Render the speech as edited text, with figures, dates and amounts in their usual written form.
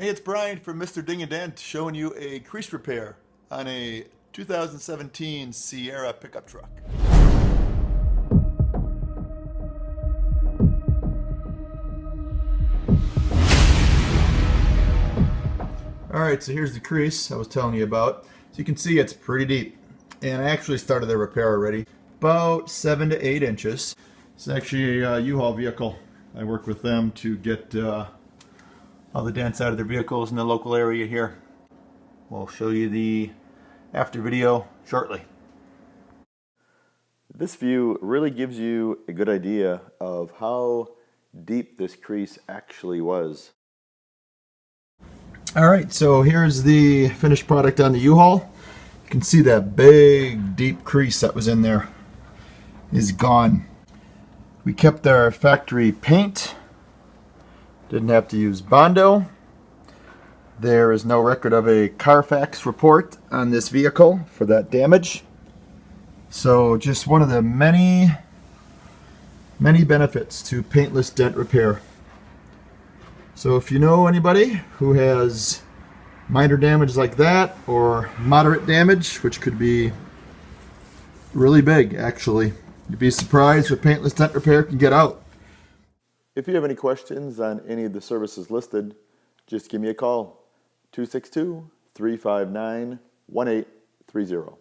Hey, it's Brian from Mr. Ding and Dent showing you a crease repair on a 2017 Sierra pickup truck. Alright, so here's the crease I was telling you about. So you can see it's pretty deep. And I actually started the repair already. About 7 to 8 inches. It's actually a U-Haul vehicle. I work with them to get all the dents out of their vehicles in the local area here. We'll show you the after video shortly. This view really gives you a good idea of how deep this crease actually was. Alright, so here's the finished product on the U-Haul. You can see that big deep crease that was in there is gone. We kept our factory paint. Didn't have to use Bondo. There is no record of a Carfax report on this vehicle for that damage. So just one of the many benefits to paintless dent repair. So if you know anybody who has minor damage like that or moderate damage, which could be really big actually, you'd be surprised what paintless dent repair can get out. If you have any questions on any of the services listed, just give me a call, 262-359-1830.